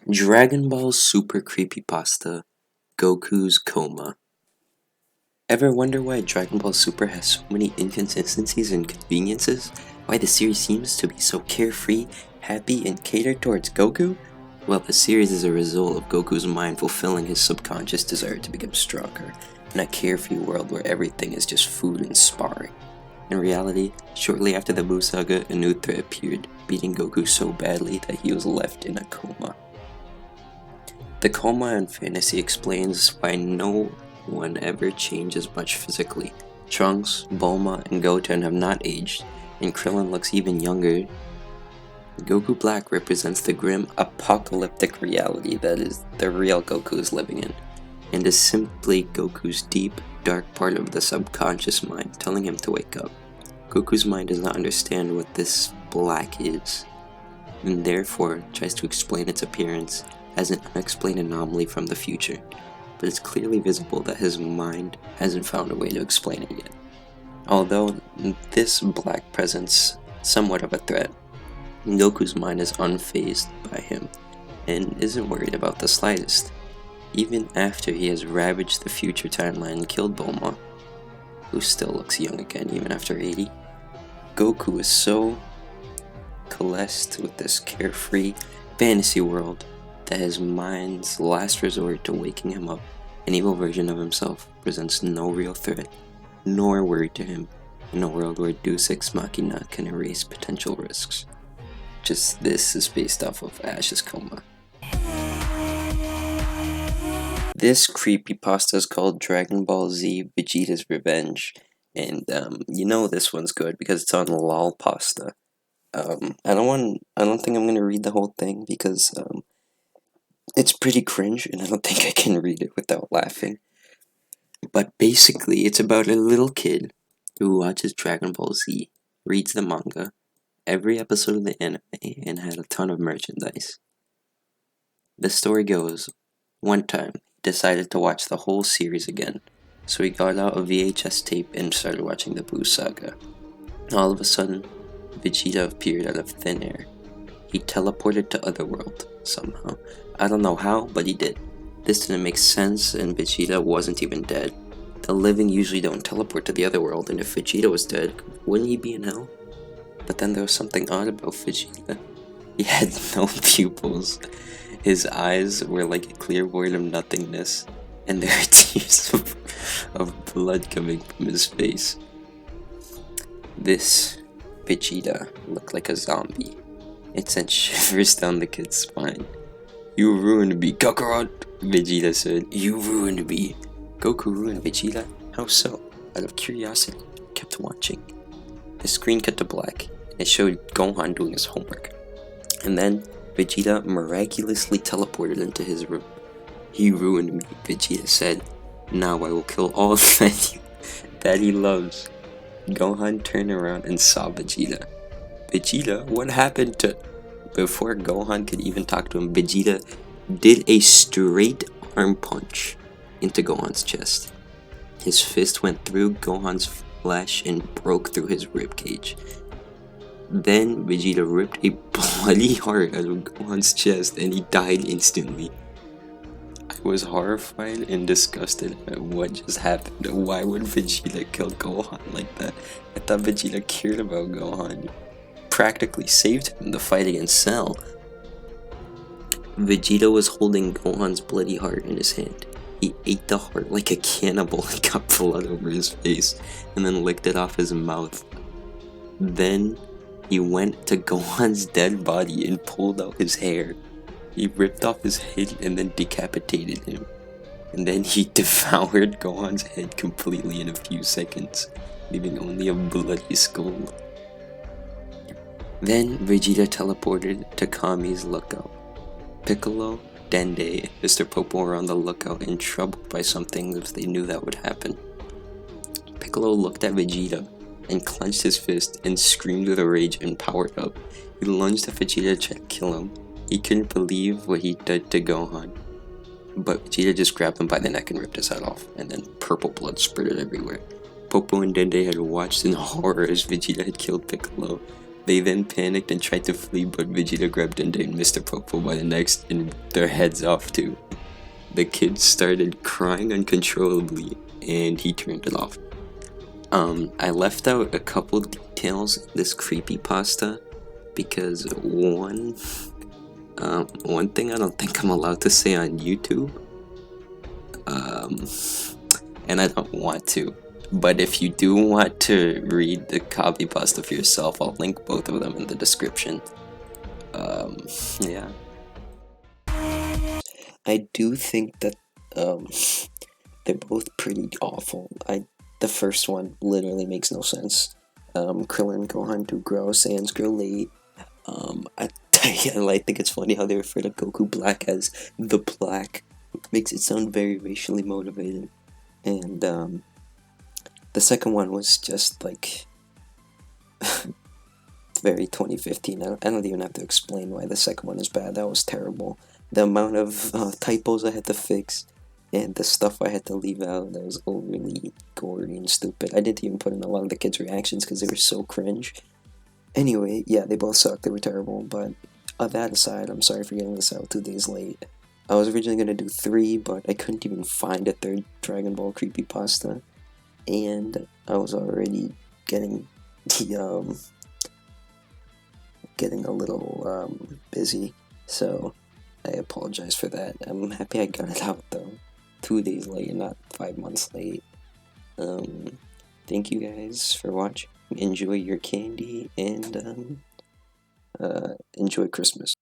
Dragon Ball Super Creepypasta, Goku's Coma. Ever wonder why Dragon Ball Super has so many inconsistencies and conveniences? Why the series seems to be so carefree, happy, and catered towards Goku? Well, the series is a result of Goku's mind fulfilling his subconscious desire to become stronger, in a carefree world where everything is just food and sparring. In reality, shortly after the Buu Saga, a new threat appeared, beating Goku so badly that he was left in a coma. The coma in fantasy explains why no one ever changes much physically. Trunks, Bulma, and Goten have not aged, and Krillin looks even younger. Goku Black represents the grim, apocalyptic reality that is the real Goku is living in, and is simply Goku's deep, dark part of the subconscious mind telling him to wake up. Goku's mind does not understand what this black is, and therefore tries to explain its appearance as an unexplained anomaly from the future, but it's clearly visible that his mind hasn't found a way to explain it yet. Although this black presents somewhat of a threat, Goku's mind is unfazed by him and isn't worried about the slightest, even after he has ravaged the future timeline and killed Bulma, who still looks young again even after 80. Goku is so coalesced with this carefree fantasy world that his mind's last resort to waking him up, an evil version of himself, presents no real threat nor worry to him in a world where Deus Ex Machina can erase potential risks. Just this is based off of Ash's Coma. This creepypasta is called Dragon Ball Z Vegeta's Revenge, and this one's good because it's on lol pasta. I don't think I'm gonna read the whole thing because it's pretty cringe, and I don't think I can read it without laughing. But basically, it's about a little kid who watches Dragon Ball Z, reads the manga, every episode of the anime, and had a ton of merchandise. The story goes, one time, he decided to watch the whole series again, so he got out a VHS tape and started watching the Buu Saga. All of a sudden, Vegeta appeared out of thin air. He teleported to Otherworld, somehow. I don't know how, but he did. This didn't make sense, and Vegeta wasn't even dead. The living usually don't teleport to the Otherworld, and if Vegeta was dead, wouldn't he be in hell? But then there was something odd about Vegeta. He had no pupils. His eyes were like a clear void of nothingness, and there were tears of blood coming from his face. This Vegeta looked like a zombie. It sent shivers down the kid's spine. "You ruined me, Kakarot," Vegeta said. "You ruined me." Goku ruined Vegeta? How so? Out of curiosity, I kept watching. The screen cut to black, and it showed Gohan doing his homework. And then, Vegeta miraculously teleported into his room. "He ruined me," Vegeta said. "Now I will kill all that he loves." Gohan turned around and saw Vegeta. "Vegeta, what happened to..." Before Gohan could even talk to him, Vegeta did a straight arm punch into Gohan's chest. His fist went through Gohan's flesh and broke through his ribcage. Then Vegeta ripped a bloody heart out of Gohan's chest and he died instantly. I was horrified and disgusted at what just happened. Why would Vegeta kill Gohan like that? I thought Vegeta cared about Gohan. Practically saved him in the fight against Cell. Vegeta was holding Gohan's bloody heart in his hand. He ate the heart like a cannibal and got blood over his face, and then licked it off his mouth. Then he went to Gohan's dead body and pulled out his hair. He ripped off his head and then decapitated him. And then he devoured Gohan's head completely in a few seconds, leaving only a bloody skull. Then Vegeta teleported to Kami's lookout. Piccolo, Dende, and Mr. Popo were on the lookout and troubled by something as they knew that would happen. Piccolo looked at Vegeta and clenched his fist and screamed with rage and powered up. He lunged at Vegeta to try to kill him. He couldn't believe what he did to Gohan. But Vegeta just grabbed him by the neck and ripped his head off, and then purple blood spurted everywhere. Popo and Dende had watched in horror as Vegeta had killed Piccolo. They then panicked and tried to flee, but Vegeta grabbed Dende and Mr. Popo by the necks and their heads off too. The kids started crying uncontrollably, and he turned it off. I left out a couple details in this creepypasta because one thing I don't think I'm allowed to say on YouTube, and I don't want to. But if you do want to read the copypasta for yourself, I'll link both of them in the description. Yeah. I do think that they're both pretty awful. The first one literally makes no sense. Krillin, Gohan do grow, Saiyans grow late. I think it's funny how they refer to Goku Black as the Black. Makes it sound very racially motivated. And the second one was just like very 2015. I don't even have to explain why the second one is bad. That was terrible. The amount of typos I had to fix and the stuff I had to leave out, that was overly gory and stupid. I didn't even put in a lot of the kids' reactions because they were so cringe. Anyway, yeah, they both sucked. They were terrible. But that aside, I'm sorry for getting this out 2 days late. I was originally going to do 3, but I couldn't even find a third Dragon Ball creepypasta. And I was already getting getting a little busy, so I apologize for that. I'm happy I got it out though, 2 days late and not 5 months late. Thank you guys for watching. Enjoy your candy and enjoy Christmas.